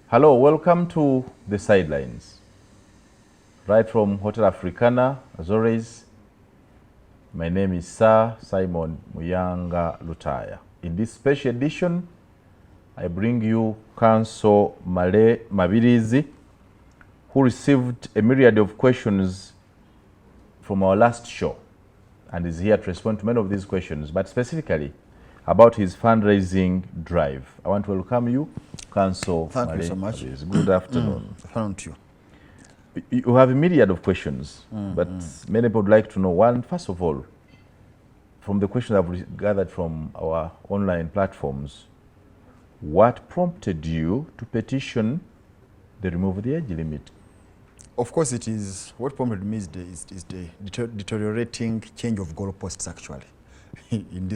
Hello, welcome to The Sidelines. Right from Hotel Africana, as always, my name is Sir Simon Muyanga Lutaya. In this special edition, I bring you Counsel Male Mabirizi, who received a myriad of questions from our last show and is here to respond to many of these questions, but specifically about his fundraising drive. I want to welcome you, Counsel Male. Thank you so much. Good afternoon. Thank you. You have a myriad of questions, but many people would like to know, one, first of all, from the questions I've gathered from our online platforms, what prompted you to petition the removal of the age limit? Of course, it is what prompted me is the deteriorating change of goalposts actually, in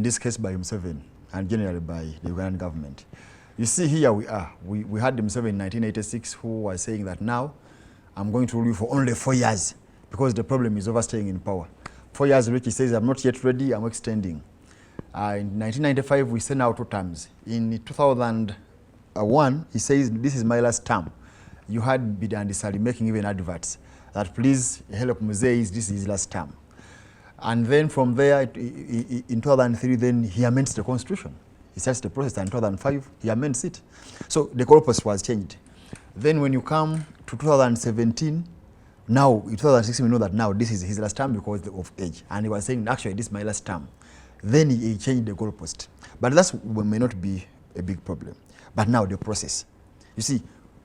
this case by Museveni and generally by the Ugandan government. You see, here we are. We had Museveni in 1986 who was saying that now I'm going to rule you for only 4 years because the problem is overstaying in power. 4 years, which he says I'm not yet ready, I'm extending. In 1995, we sent out 2 terms. In 2001, he says this is my last term. You had Bida and Sali making even adverts that please help Museveni, this is his last term. And then from there, in 2003, then he amends the constitution. He starts the process, and in 2005, he amends it. So the goalpost was changed. Then when you come to 2017, now in 2016, we know that now this is his last term because of age. And he was saying, actually, this is my last term. Then he changed the goalpost. But that may not be a big problem. But now the process. You see,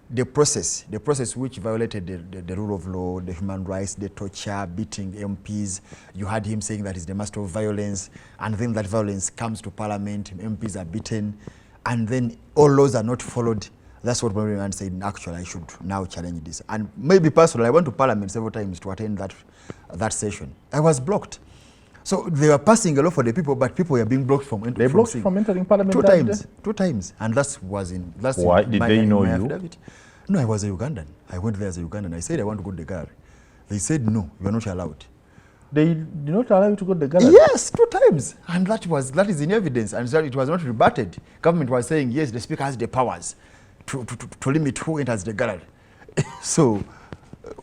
the process which violated the rule of law, the human rights, the torture, beating MPs. You had him saying that he's the master of violence, and then that violence comes to parliament, MPs are beaten, and then all laws are not followed. That's what Mabirizi said, actually, I should now challenge this. And maybe personally, I went to parliament several times to attend that session. I was blocked. So they were passing a law for the people, but people were being blocked from entering. They blocked from entering parliament? 2 times. 2 times. And that's why? Did they know you? Affidavit. No, I was a Ugandan. I went there as a Ugandan. I said I want to go to the gallery. They said no, you are not allowed. They did not allow you to go to the gallery? Yes, 2 times. And that is in evidence. And so it was not rebutted. Government was saying, yes, the speaker has the powers to limit who enters the gallery. So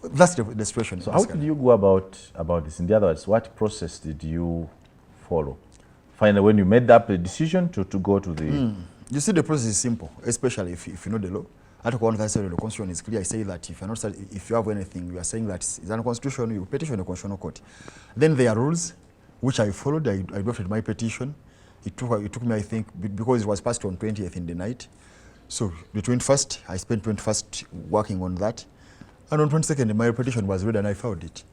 that's the situation. So how did you go about this? In other words, what process did you follow? Finally, when you made up a decision to go to the... You see, the process is simple, especially if you know the law. Article 137 of the Constitution is clear. I say that if you have anything, you are saying that it's unconstitutional, you petition the Constitutional Court. Then there are rules, which I followed. I drafted my petition. It took me, I think, because it was passed on 20th in the night. So the 21st, I spent 21st working on that. And on 22nd, my petition was read and I filed it.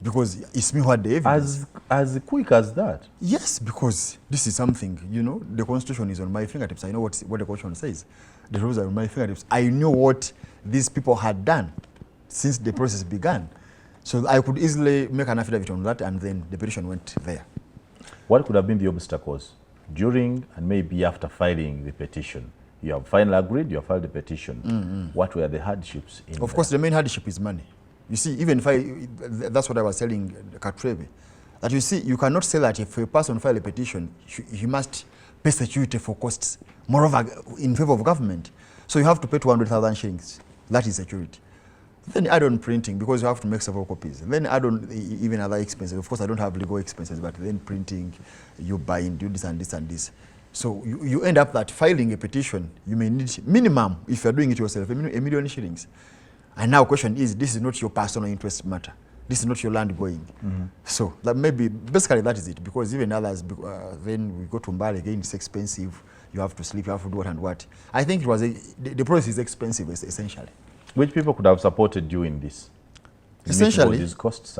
Because it's me who had the evidence. As quick as that? Yes, because this is something, you know, the Constitution is on my fingertips. I know what the Constitution says. The rules are on my fingertips. I knew what these people had done since the process began. So I could easily make an affidavit on that, and then the petition went there. What could have been the obstacles during and maybe after filing the petition? You have finally agreed, you have filed the petition. What were the hardships in Of course, the main hardship is money. You see, even if that's what I was telling Katrebe, that you see, you cannot say that if a person files a petition, he must pay security for costs, moreover, in favor of government. So you have to pay 200,000 shillings. That is security. Then add on printing, because you have to make several copies. Then add on even other expenses. Of course, I don't have legal expenses, but then printing, you buying, do this and this and this. So you end up that filing a petition, you may need minimum, if you're doing it yourself, 1 million shillings. And now the question is, this is not your personal interest matter. This is not your land going. So that maybe, basically that is it, because even others, then we go to Mbale again, it's expensive. You have to sleep, you have to do what and what. I think it was the process is expensive, essentially. Which people could have supported you in this? Essentially, these costs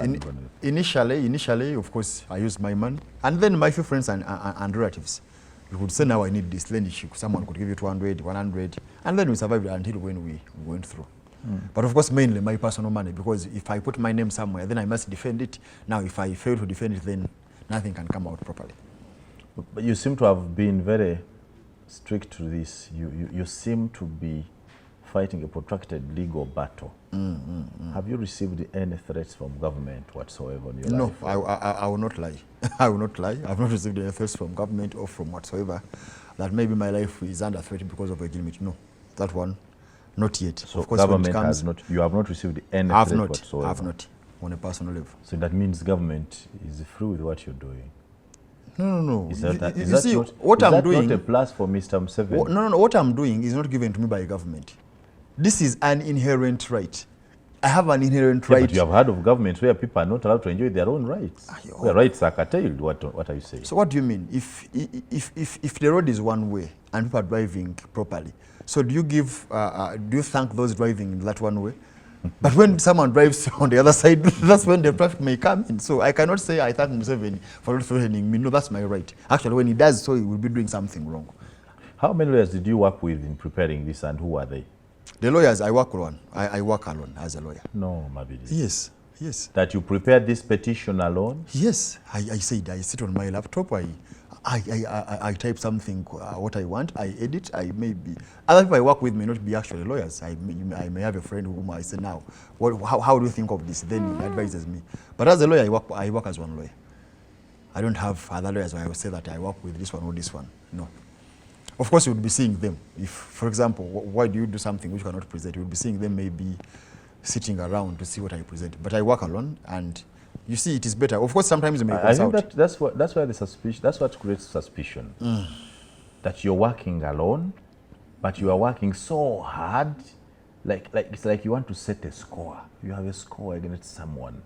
initially, of course, I used my money. And then my few friends and relatives. You could say, now I need this. Then someone could give you 200, 100. And then we survived until when we went through. But of course, mainly my personal money, because if I put my name somewhere, then I must defend it. Now, if I fail to defend it, then nothing can come out properly. But you seem to have been very strict to this. You seem to be fighting a protracted legal battle. Have you received any threats from government whatsoever in your life? No, I will not lie. I will not lie. I've not received any threats from government or from whatsoever. that maybe my life is under threat because of legitimate. No, that one, not yet. So of course, government has not, you have not received any I have threat not, whatsoever? I have not, on a personal level. So that means government is free with what you're doing? No. Is that, you see, not, what I'm doing, not a plus for Mr. Museveni? No, what I'm doing is not given to me by government. This is an inherent right. I have an inherent right. But you have heard of governments where people are not allowed to enjoy their own rights. Where rights are curtailed. What are you saying? So what do you mean? If the road is one way and people are driving properly, so do you thank those driving in that one way? But when someone drives on the other side, that's when the traffic may come in. So I cannot say I thank Museveni for not threatening me. No, that's my right. Actually, when he does so, he will be doing something wrong. How many lawyers did you work with in preparing this, and who are they? The lawyers, I work alone. I work alone as a lawyer. No, Mabirizi. Yes. That you prepared this petition alone? Yes. I said, I sit on my laptop, I type something, what I want, I edit, other people I work with may not be actually lawyers. I may have a friend whom I say, now, how do you think of this? Then he advises me. But as a lawyer, I work as one lawyer. I don't have other lawyers where I will say that I work with this one or this one. No. Of course, you would be seeing them. If, for example, why do you do something which you cannot present? You would be seeing them maybe sitting around to see what I present. But I work alone, and you see, it is better. Of course, sometimes you may consult. I think that's why the suspicion. That's what creates suspicion. That you're working alone, but you are working so hard, like it's like you want to set a score. You have a score against someone.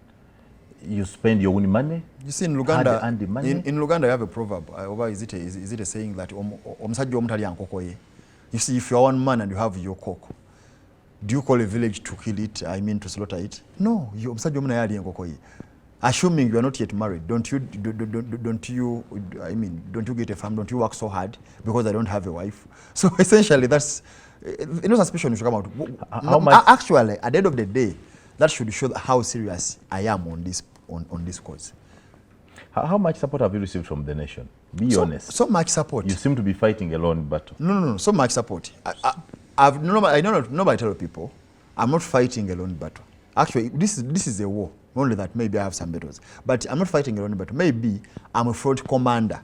You spend your own money. You see, in Luganda, in Luganda, you have a proverb. Is it a saying that you see, if you're one man and you have your cock, do you call a village to kill it? I mean, to slaughter it? No. Assuming you are not yet married, don't you get a family? Don't you work so hard because I don't have a wife? So essentially, that's no suspicion should come out. How much? Actually, at the end of the day, that should show how serious I am on this cause. How much support have you received from the nation? Be honest. So much support. You seem to be fighting a lone battle. No. So much support. I don't tell people I'm not fighting a lone battle. Actually, this is a war. Only that maybe I have some battles, but I'm not fighting a lone battle. Maybe I'm a front commander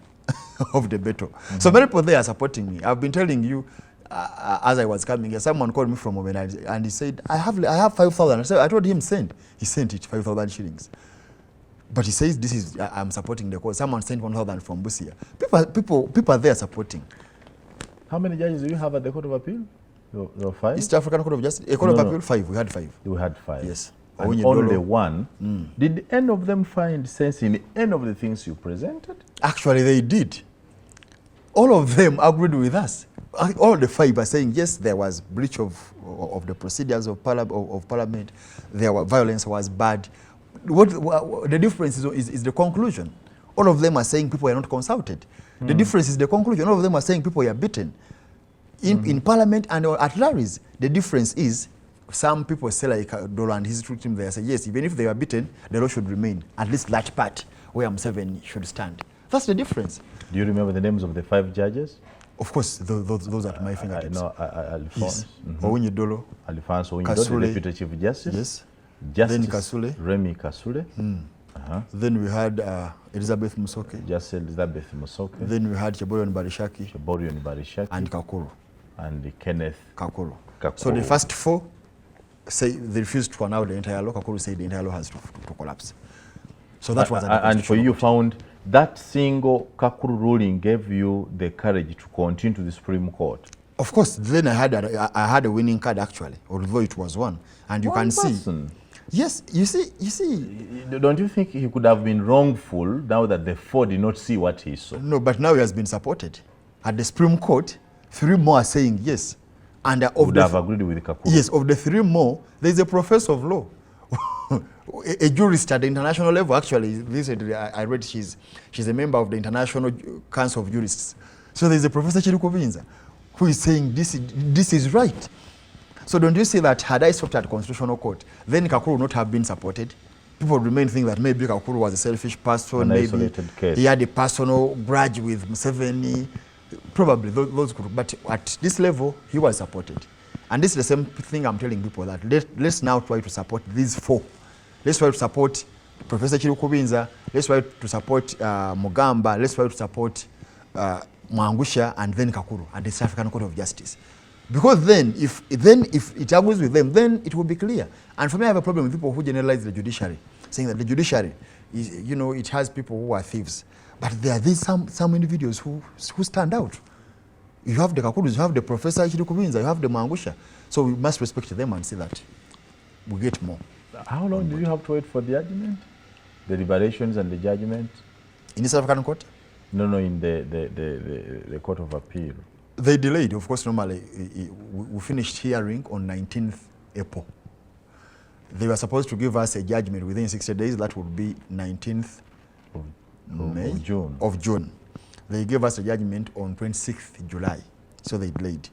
of the battle. So many people there are supporting me. I've been telling you. As I was coming here, someone called me from Museveni and he said, I have 5,000. I told him send. He sent it, 5,000 shillings. But he says I'm supporting the cause. Someone sent 1,000 from Busia. People are there supporting. How many judges do you have at the Court of Appeal? There were 5? East African Court of Justice. Court of Appeal, 5. We had 5. We had 5. Yes. And only one. Did any of them find sense in any of the things you presented? Actually, they did. All of them agreed with us. All the 5 are saying, yes, there was breach of the procedures of Parliament. Violence was bad. The difference is the conclusion. All of them are saying people are not consulted. The difference is the conclusion. All of them are saying people are beaten. In Parliament and at Larry's, the difference is some people say like Dolo and his team there say, yes, even if they were beaten, the law should remain. At least that part where Museveni should stand. That's the difference. Do you remember the names of the 5 judges? Of course, those are my fingertips. No, Alphonse. Owunye Dolo. Alphonse Owunye Dolo, the Deputy Chief Justice. Yes. Justice Then Kasule. Remy Kasule. Then we had Elizabeth Musoke. Justice Elizabeth Musoke. Then we had Cheborion Barishaki. Cheborion Barishaki. And Kakuru. And Kenneth Kakuru. So the first 4 say they refused to allow the entire law. Kakuru said the entire law has to collapse. So that was and for you found that single Kakuru ruling gave you the courage to continue to the Supreme Court. Of course, then I had a winning card actually, although it was one, and you can see. Yes, you see. Don't you think he could have been wrongful now that the 4 did not see what he saw? No, but now he has been supported at the Supreme Court. 3 more are saying yes, and would have agreed with Kakuru. Yes, of the 3 more, there is a professor of law. A jurist at the international level, actually. I read she's a member of the International Council of Jurists. So there's a Professor Chirukubinza who is saying this is right. So don't you see that had I stopped at Constitutional Court, then Kakuru would not have been supported? People would remain thinking that maybe Kakuru was a selfish person, maybe he had a personal grudge with Museveni. Probably those could, but at this level, he was supported. And this is the same thing I'm telling people, that let's now try to support these 4. Let's try to support Professor Chirukubinza. Let's try to support Mugamba. Let's try to support Mwangusha and then Kakuru and the South African Court of Justice. Because then if it argues with them, then it will be clear. And for me, I have a problem with people who generalize the judiciary, saying that the judiciary is, you know, it has people who are thieves. But there are these some individuals who stand out. You have the Kakurus, you have the Professor Ichirikuminza, you have the Mwangusha. So we must respect them and say that we get more. How long did you have to wait for the judgment? The deliberations and the judgment? In the South African court? No, in the Court of Appeal. They delayed, of course. Normally, we finished hearing on 19th April. They were supposed to give us a judgment within 60 days. That would be 19th of June. They gave us a judgment on 26th July. So they delayed.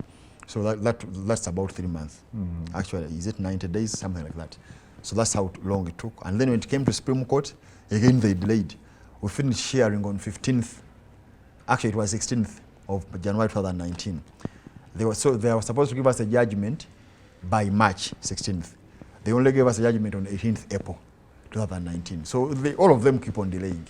So that's about 3 months. Mm-hmm. Actually, is it 90 days? Something like that. So that's how long it took. And then when it came to Supreme Court, again they delayed. We finished hearing on 15th. Actually, it was 16th of January 2019. They were supposed to give us a judgment by March 16th. They only gave us a judgment on 18th April 2019. So all of them keep on delaying.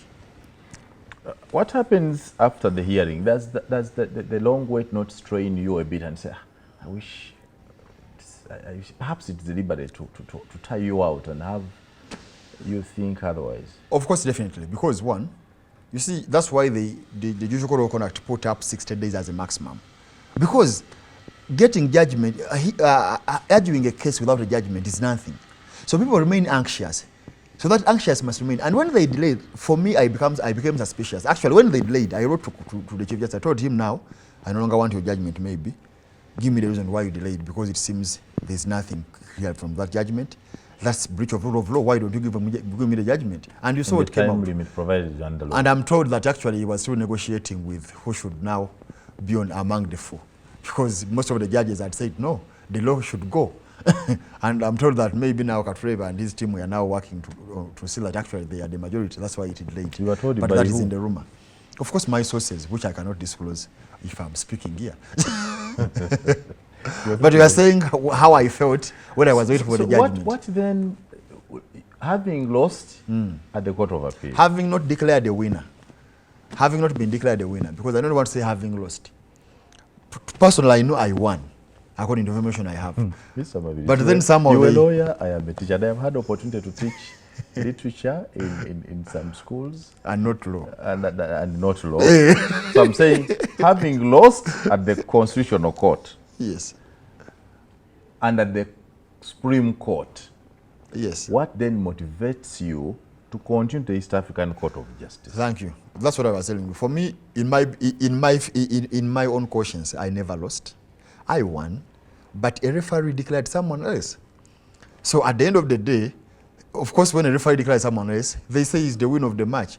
What happens after the hearing? Does the long wait not strain you a bit and say, I wish perhaps it's deliberate to tie you out and have you think otherwise? Of course, definitely. Because one, you see, that's why the Judicial Code of Conduct put up 60 days as a maximum. Because getting judgment, arguing a case without a judgment is nothing. So people remain anxious. So that anxious must remain. And when they delayed, for me, I became suspicious. Actually, when they delayed, I wrote to the Chief Justice. I told him, now, I no longer want your judgment, maybe. Give me the reason why you delayed, because it seems there's nothing clear from that judgment. That's breach of rule of law. Why don't you give me the judgment? And you saw it came out. Limit provided under law. And I'm told that actually he was still negotiating with who should now be among the four. Because most of the judges had said, no, the law should go. And I'm told that maybe now Katreva and his team were now working to see that actually they are the majority. That's why it is late. You were told but by that who? Is in the rumor. Of course, my sources, which I cannot disclose if I'm speaking here. But you are saying how I felt when I was waiting for the judgment. What then, having lost at the Court of Appeal? Having not declared a winner. Having not been declared a winner, because I don't want to say having lost. Personally, I know I won, according to the information I have. But then some of you a lawyer, I am a teacher. I have had the opportunity to teach literature in some schools. And not law. And not law. So I'm saying, having lost at the Constitutional Court. Yes. And at the Supreme Court. Yes. What then motivates you to continue the East African Court of Justice? Thank you. That's what I was telling you. For me, in my own conscience, I never lost. I won, but a referee declared someone else. So at the end of the day, of course, when a referee declares someone else, they say it's the win of the match.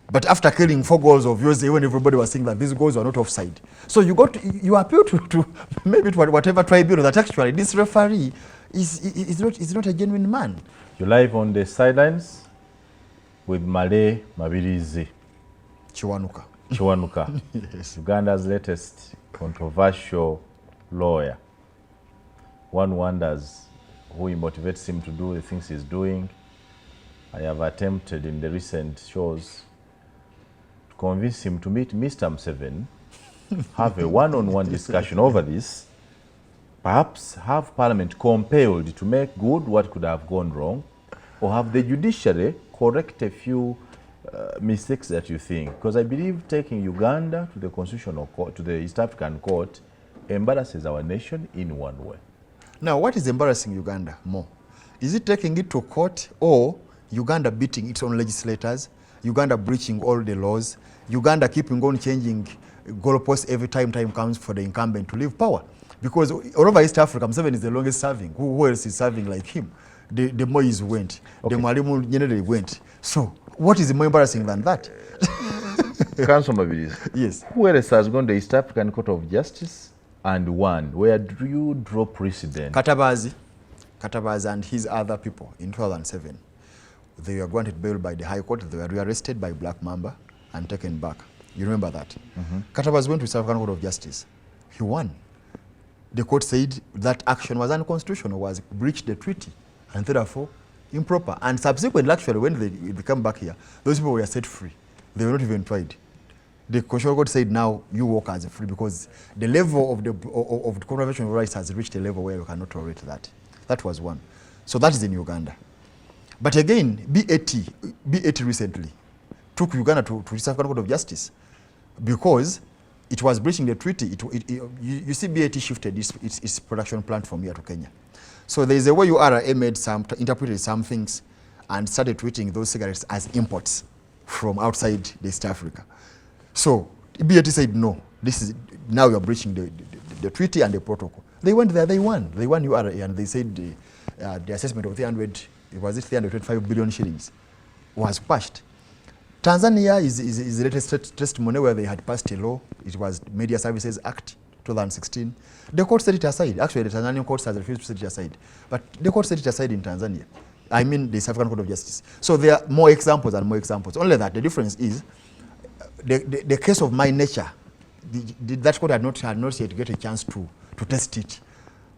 But after killing 4 goals of yours, when everybody was saying that these goals were not offside. So you appeal to maybe to whatever tribunal that actually this referee is not a genuine man. You're live on the sidelines with Male Mabirizi Kiwanuka. Yes. Uganda's latest controversial lawyer. One wonders who motivates him to do the things he's doing. I have attempted in the recent shows to convince him to meet Mr. Museveni, have a one-on-one discussion over this, perhaps have Parliament compelled to make good what could have gone wrong, or have the judiciary correct a few mistakes that you think. Because I believe taking Uganda to the Constitutional Court, to the East African Court, embarrasses our nation in one way. Now, what is embarrassing Uganda more? Is it taking it to court, or Uganda beating its own legislators, Uganda breaching all the laws, Uganda keeping on changing goalposts every time comes for the incumbent to leave power? Because all over East Africa, Museveni is the longest serving. Who else is serving like him? The Moise went, okay. The Mwalimu Nyerere went. So what is more embarrassing than that? Council Mabirizi. Yes. Who else has gone to the East African Court of Justice and won? Where do you draw precedent? Katabazi and his other people in 2007. They were granted bail by the High Court. They were rearrested by Black Mamba and taken back. You remember that? Mm-hmm. Katabazi went to the South African Court of Justice. He won. The court said that action was unconstitutional, was breached the treaty, and therefore improper. And subsequently, actually, when they come back here, those people were set free. They were not even tried. The Constitutional Court said now you walk as free because the level of the conservation of rights has reached a level where you cannot tolerate that. That was one. So that is in Uganda. But again, B.A.T recently took Uganda to the South African Court of Justice because it was breaching the treaty. You see, B.A.T shifted its production plant from here to Kenya. So there is a way URA interpreted some things and started treating those cigarettes as imports from outside the East Africa. So B.A.T said no, this is now you're breaching the treaty and the protocol. They went there, they won URA, and they said the assessment of 325 billion shillings was quashed. Tanzania is the latest testimony where they had passed a law. It was Media Services Act 2016. The court set it aside. Actually, the Tanzanian court has refused to set it aside. But the court set it aside in Tanzania. I mean the South African Court of Justice. So there are more examples and more examples. Only that the difference is the case of My Nature, that court had not yet get a chance to test it,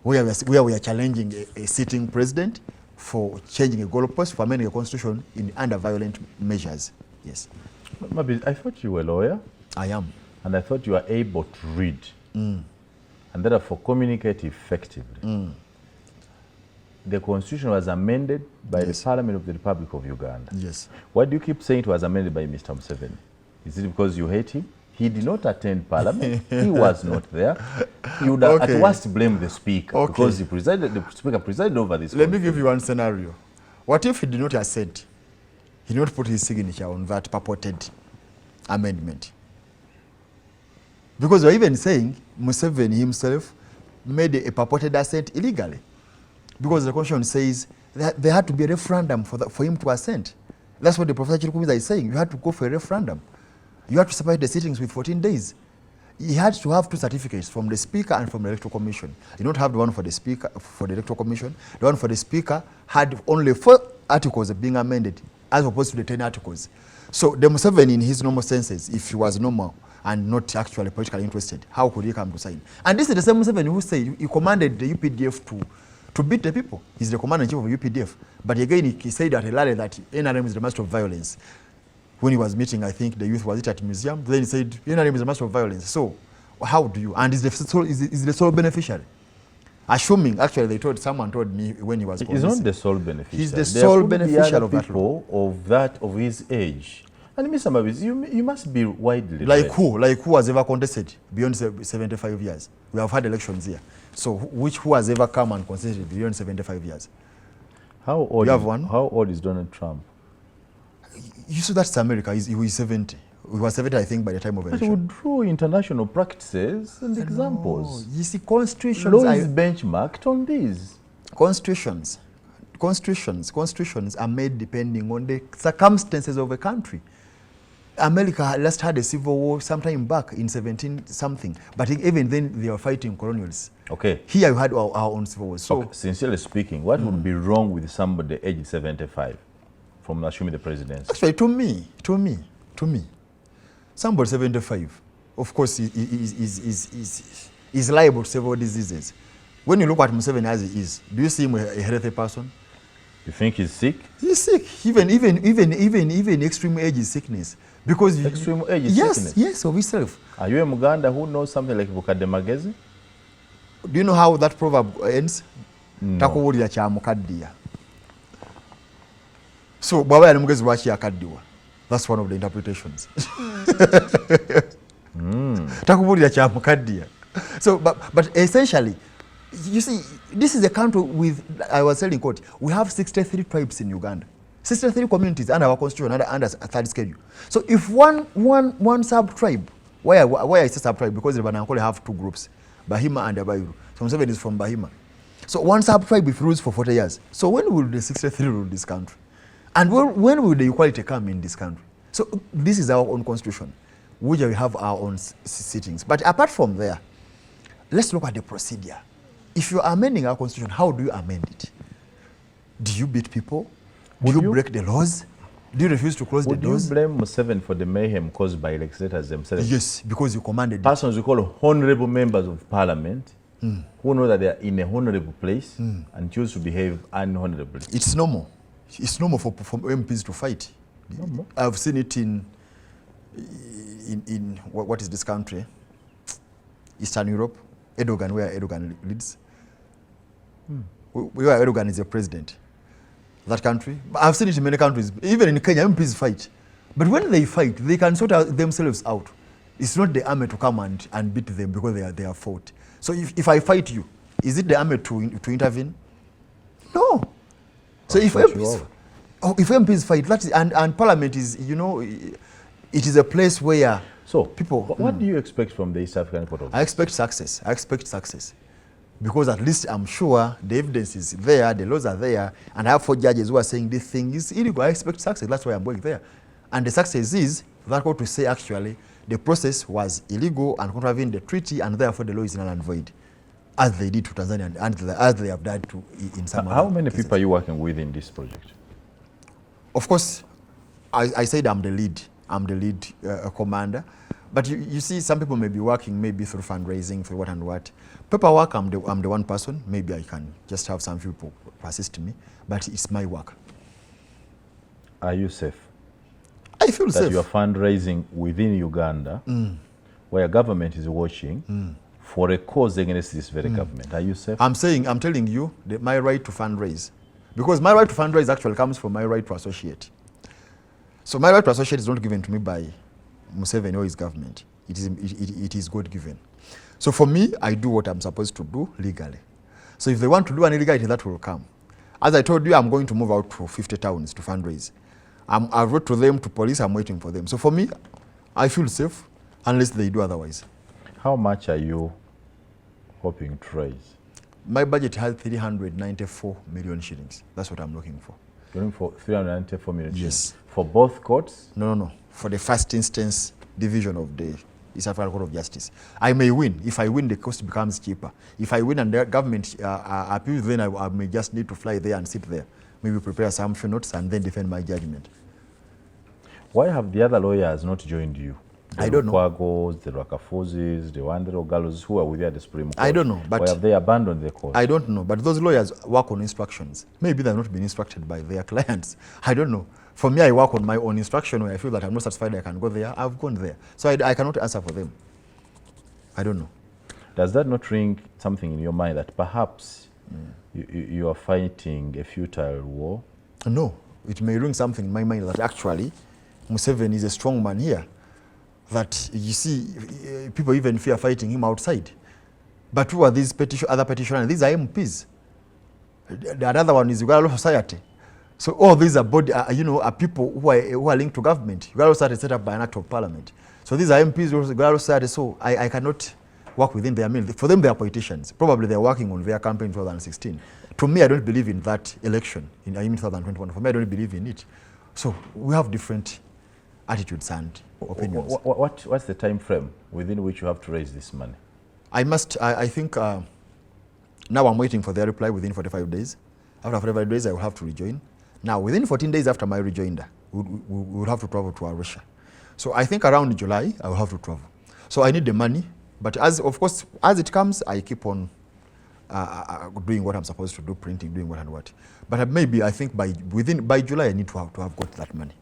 where we are challenging a sitting president for changing a goalpost, for amending a constitution under violent measures. Yes. Maybe I thought you were a lawyer. I am. And I thought you were able to read and therefore communicate effectively. The constitution was amended by the Parliament of the Republic of Uganda. Yes. Why do you keep saying it was amended by Mr. Museveni? Is it because you hate him? He did not attend Parliament. He was not there. You would at worst blame the Speaker because the Speaker presided over this. Let me give you one scenario. What if he did not assent? He did not put his signature on that purported amendment? Because you're even saying Museveni himself made a purported assent illegally. Because the Constitution says that there had to be a referendum for him to assent. That's what the Professor Chirikumiza is saying. You had to go for a referendum. You had to separate the sittings with 14 days. He had to have two certificates from the Speaker and from the Electoral Commission. You don't have the one for the Speaker, for the Electoral Commission. The one for the Speaker had only 4 articles being amended as opposed to the 10 articles. So the Museveni, in his normal senses, if he was normal and not actually politically interested, how could he come to sign? And this is the same Museveni who said he commanded the UPDF to beat the people. He's the commander-in-chief of UPDF. But again, he said at a rally that NRM is the master of violence. When he was meeting, I think the youth was at a museum, then he said, NRM is the master of violence. So how do you? And is the sole beneficiary? Assuming, actually, someone told me when he was He's not the sole beneficiary. He's the sole beneficiary of that people of his age. And Mr. Mabirizi, you must be widely like read. who? Like who has ever contested beyond 75 years? We have had elections here. So who has ever come and contested beyond 75 years? How old? You have one? How old is Donald Trump? You see, that's America. He was 70. He was 70, I think, by the time of election. But we draw international practices and examples. You see, constitutions... Law is benchmarked on these. Constitutions are made depending on the circumstances of a country. America last had a civil war sometime back in 17-something. But even then, they were fighting colonials. Okay. Here, we had our own civil war. So, okay. Sincerely speaking, what would be wrong with somebody aged 75 from assuming the presidency? Actually, to me, somebody 75, of course, is liable to several diseases. When you look at Museveni as he is, do you see him a healthy person? You think he's sick? He's sick. Even extreme age is sickness. Because extreme age is sickness? Yes, of himself. Are you a Muganda who knows something like Bukademagezi? Do you know how that proverb ends? No. Takuwulira kya mukaddiya. So, bwaba yali mugezi lwaki yakaddiwa? That's one of the interpretations. Takuwulira kya mukaddiya. So, but essentially, you see, this is a country with, I was telling court, we have 63 tribes in Uganda. 63 communities under our constitution, under a third schedule. So if one sub-tribe, why I say sub-tribe? Because the Banankole have 2 groups, Bahima and Abayuru. So Museveni is from Bahima. So one sub-tribe if rules for 40 years. So when will the 63 rule this country? And when will the equality come in this country? So this is our own constitution, which we have our own sittings. But apart from there, let's look at the procedure. If you are amending our constitution, how do you amend it? Do you beat people? Do you break the laws? Do you refuse to close the doors? Would you blame Museveni for the mayhem caused by legislators themselves? Yes, because you commanded persons we call honorable members of parliament who know that they are in a honorable place and choose to behave unhonorably. It's normal. It's normal for MPs to fight. I've seen it in in what is this country? Eastern Europe, Erdogan, where Erdogan leads. Where Erdogan is the president. That country. I've seen it in many countries. Even in Kenya, MPs fight. But when they fight, they can sort themselves out. It's not the army to come and beat them because they are fought. So if I fight you, is it the army to intervene? No. So if MPs fight, that is, and Parliament is, you know, it is a place where people. What do you expect from the East African Court of Justice? I expect success. I expect success. Because at least I'm sure the evidence is there, the laws are there, and I have 4 judges who are saying this thing is illegal. I expect success. That's why I'm going there. And the success is that court to say actually the process was illegal and contravened the treaty, and therefore the law is null and void, as they did to Tanzania and as they have done to in some other How many cases. people are you working with in this project? Of course, I said I'm the lead. I'm the lead commander. But you see, some people may be working maybe through fundraising, for what and what. Paperwork, I'm the one person. Maybe I can just have some people assist me, but it's my work. Are you safe? I feel that safe. You are fundraising within Uganda, where government is watching for a cause against this very government. Are you safe? I'm telling you, my right to fundraise. Because my right to fundraise actually comes from my right to associate. So my right to associate is not given to me by Museveni or his government. It is God-given. So for me, I do what I'm supposed to do legally. So if they want to do an illegality, that will come. As I told you, I'm going to move out to 50 towns to fundraise. I wrote to them, to police, I'm waiting for them. So for me, I feel safe unless they do otherwise. How much are you hoping to raise? My budget has 394 million shillings. That's what I'm looking for. You're looking for 394 million shillings? Yes. For both courts? No. For the first instance division of the East African Court of Justice. I may win. If I win, the cost becomes cheaper. If I win and the government appeals, then I may just need to fly there and sit there. Maybe prepare some few notes and then defend my judgment. Why have the other lawyers not joined you? I don't know. The Kwagos, the Rakafuzis, the Wandero Gallos who are with you at the Supreme Court. I don't know. But why have they abandoned the court? I don't know. But those lawyers work on instructions. Maybe they've not been instructed by their clients. I don't know. For me, I work on my own instruction. When I feel that I'm not satisfied, I can go there. I've gone there. So I cannot answer for them. I don't know. Does that not ring something in your mind that perhaps you are fighting a futile war? No. It may ring something in my mind that actually Museveni is a strong man here. That you see, people even fear fighting him outside. But who are these other petitioners? These are MPs. The other one is Uganda Law Society. So all these are are people who are linked to government. Uganda Law Society is set up by an act of parliament. So these are MPs of Uganda Law Society. So I cannot work within their mill. For them, they are politicians. Probably they are working on their campaign in 2016. To me, I don't believe in that election in 2021. For me, I don't believe in it. So we have different attitudes and opinions. What's the time frame within which you have to raise this money? I think now I'm waiting for their reply within 45 days. After 45 days, I will have to rejoin. Now, within 14 days after my rejoinder, we will have to travel to Arusha. So I think around July, I will have to travel. So I need the money. But of course, as it comes, I keep on doing what I'm supposed to do, printing, doing what and what. But maybe I think by July, I need to have got that money.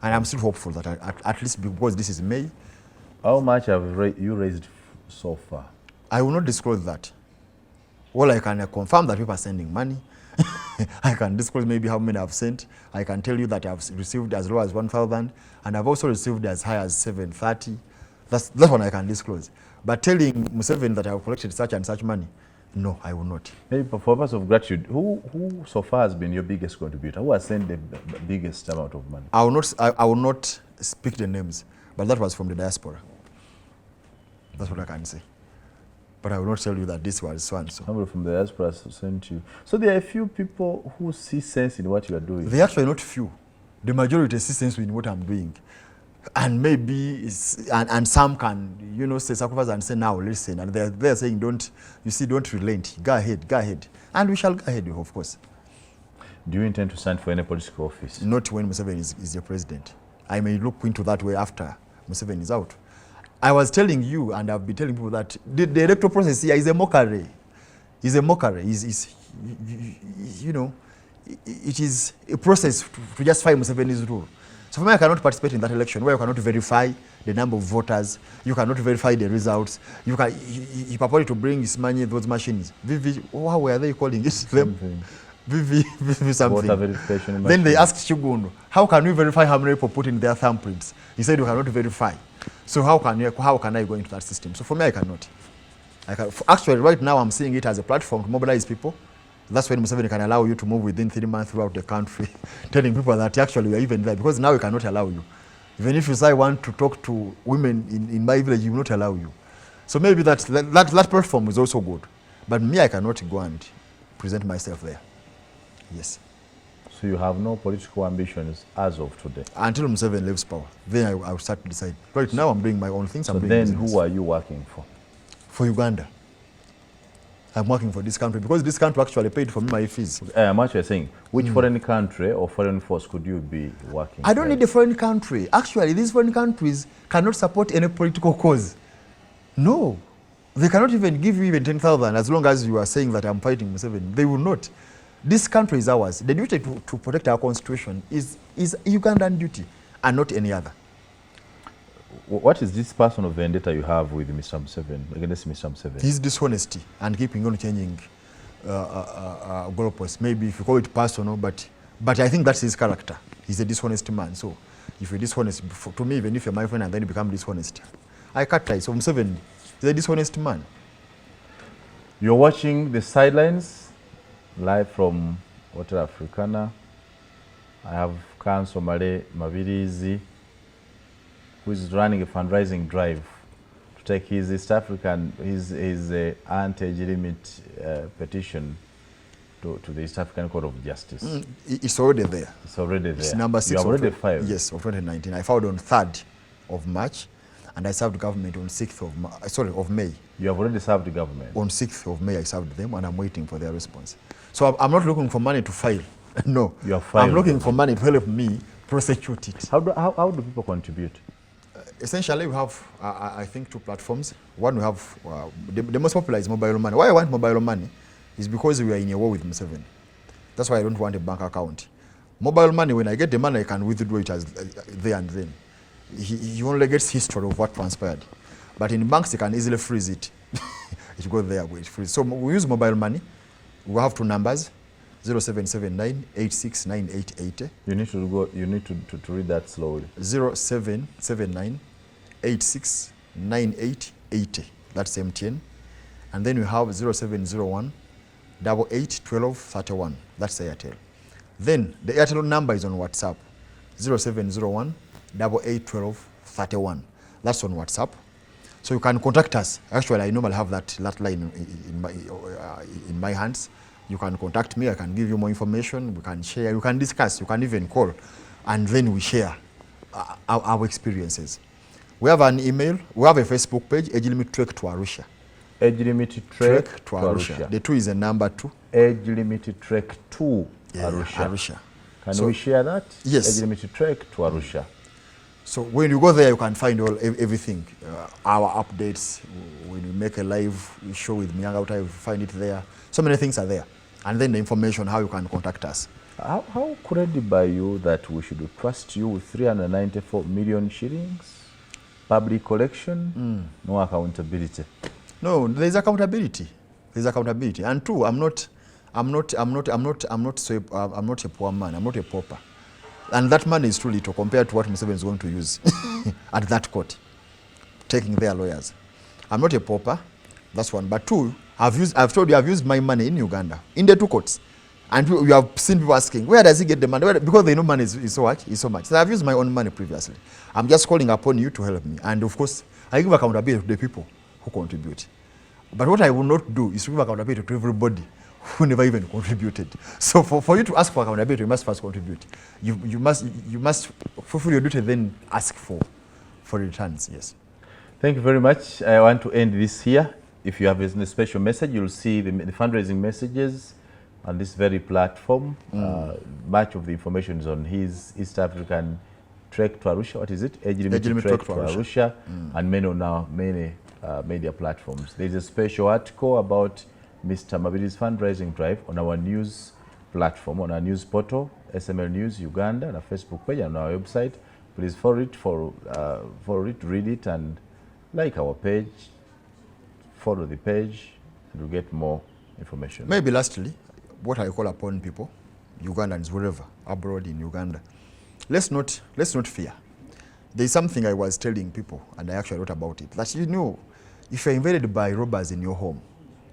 And I'm still hopeful that at least because this is May. How much have you raised so far? I will not disclose that. All I can confirm that people are sending money. I can disclose maybe how many I've sent. I can tell you that I've received as low as 1,000, and I've also received as high as 730. That's one I can disclose. But telling Museveni that I've collected such and such money, no, I will not. Maybe for purpose of gratitude, who so far has been your biggest contributor? Who has sent the biggest amount of money? I will not speak the names, but that was from the diaspora. That's what I can say. But I will not tell you that this was so and so. Somebody from the diaspora sent you. So there are a few people who see sense in what you are doing. They actually not few. The majority see sense in what I'm doing. And maybe, and some can, say sacrifice and say, now listen. And they're saying, don't relent. Go ahead. And we shall go ahead, of course. Do you intend to stand for any political office? Not when Museveni is the president. I may look into that way after Museveni is out. I was telling you, and I've been telling people that the electoral process here is a mockery. It's a mockery. It is a process to justify Museveni's rule. So for me, I cannot participate in that election where you cannot verify the number of voters, you cannot verify the results. You can, he purported to bring his money, those machines. How were they calling it? Something. VV something. Voter verification machine. Then they asked Chigundu, how can we verify how many people put in their thumbprints? He said, you cannot verify. So how can I go into that system? So for me, I cannot. Actually, right now, I'm seeing it as a platform to mobilize people. That's when Museveni can allow you to move within 3 months throughout the country, telling people that actually we are even there, because now we cannot allow you. Even if you say I want to talk to women in my village, he will not allow you. So maybe that platform is also good. But me, I cannot go and present myself there. Yes. So you have no political ambitions as of today? Until Museveni leaves power. Then I will start to decide. Right now, I'm doing my own things. So then who are you working for? For Uganda. I'm working for this country because this country actually paid for me my fees. I'm actually saying, which foreign country or foreign force could you be working I don't need a foreign country. Actually, these foreign countries cannot support any political cause. No. They cannot even give you even 10,000 as long as you are saying that I'm fighting Museveni. They will not. This country is ours. The duty to protect our constitution is Ugandan duty and not any other. What is this personal vendetta you have with Mr. Museveni, against Mr. Museveni? His dishonesty and keeping on changing goalposts. Maybe if you call it personal, but I think that's his character. He's a dishonest man. So if you're dishonest, to me, even if you're my friend and then you become dishonest, I can't try. So Museveni is a dishonest man. You're watching The Sidelines, live from Hotel Africana. I have Lawyer Male Mabirizi, who is running a fundraising drive to take his East African, his anti-age limit petition to the East African Court of Justice. It's already there. It's already there. It's number 6. You have already filed? Yes, of 2019. I filed on 3rd of March, and I served the government on 6th of May. You have already served the government? On 6th of May, I served them, and I'm waiting for their response. So I'm not looking for money to file. No. You have filed. I'm looking for money to help me prosecute it. How do people contribute? Essentially, we have, I think, 2 platforms. One, we have, the most popular is mobile money. Why I want mobile money is because we are in a war with Museveni. That's why I don't want a bank account. Mobile money, when I get the money, I can withdraw it as there and then. He only gets history of what transpired. But in banks, you can easily freeze it. It goes there, it freeze. So we use mobile money. We have 2 numbers, 0779 869880. You need to read that slowly. 0779 869880. That's MTN. And then we have 0701 881231. That's Airtel. Then the Airtel number is on WhatsApp. 0701 881231. That's on WhatsApp. So you can contact us. Actually, I normally have that line in my hands. You can contact me. I can give you more information. We can share. You can discuss. You can even call, and then we share our experiences. We have an email. We have a Facebook page. Age Limit Trek to Arusha. Age Limit Trek to Arusha. The 2 is a number 2. Age Limit Trek to Arusha. Can we share that? Yes. Age Limit Trek to Arusha. So when you go there, you can find everything. Our updates. When we make a live show with Miyanga, you find it there. So many things are there. And then the information, how you can contact us. How credible are you that we should trust you with 394 million shillings? Public collection, no accountability. No, there's accountability. There's accountability. And 2, I'm not a poor man. I'm not a pauper. And that money is too little compared to what Museveni is going to use at that court, taking their lawyers. I'm not a pauper. That's 1. But 2, I've told you I've used my money in Uganda, in the 2 courts. And you have seen people asking, where does he get the money? Because they know money is so much. So I've used my own money previously. I'm just calling upon you to help me. And of course, I give accountability to the people who contribute. But what I will not do is to give accountability to everybody who never even contributed. So for you to ask for accountability, you must first contribute. You must fulfill your duty, then ask for returns. Yes. Thank you very much. I want to end this here. If you have a special message, you'll see the fundraising messages on this very platform. Much of the information is on his East African Trek to Arusha. What is it? Age Limit Trek to Arusha. And many media platforms. There's a special article about Mr. Mabirizi's fundraising drive on our news platform, on our news portal, SML News Uganda, and our Facebook page and our website. Please follow it, read it, and like our page, follow the page, and you'll get more information. Maybe lastly, what I call upon people, Ugandans, wherever, abroad in Uganda, let's not fear. There's something I was telling people, and I actually wrote about it, that you know, if you're invaded by robbers in your home,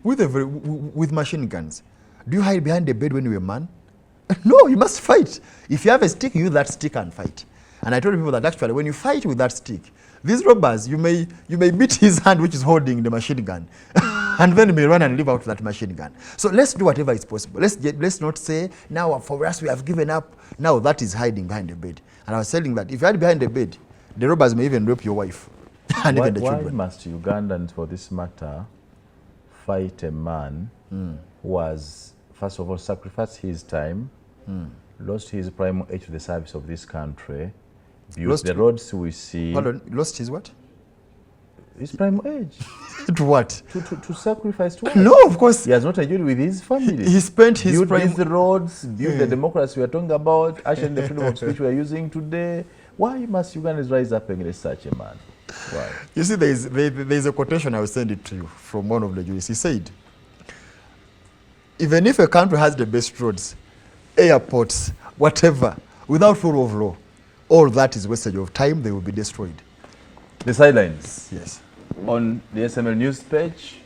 with machine guns, do you hide behind the bed when you're a man? No, you must fight. If you have a stick, use that stick and fight. And I told people that actually when you fight with that stick, these robbers, you may beat his hand which is holding the machine gun, and then he may run and leave out that machine gun. So let's do whatever is possible. Let's not say, now for us we have given up. Now that is hiding behind the bed. And I was telling that if you hide behind the bed, the robbers may even rape your wife and even the children. Why must Ugandans, for this matter, fight a man who has, first of all, sacrificed his time, lost his prime age to the service of this country, built the roads we see. Hold on, lost his what? His prime age. To what? To sacrifice to what? No, of course. He has not enjoyed with his family. He spent his built prime... these roads, built the democracy we are talking about, actually the freedom of speech we are using today. Why must Ugandans rise up against such a man? Why? You see, there's a quotation, I will send it to you, from one of the jurists. He said, even if a country has the best roads, airports, whatever, without rule of law, all that is wastage of time, they will be destroyed. The sidelines. Yes. On the SML News page,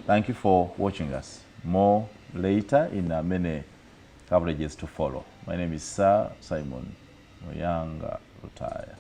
thank you for watching us. More later in many coverages to follow. My name is Sir Simon Muyanga Lutaya.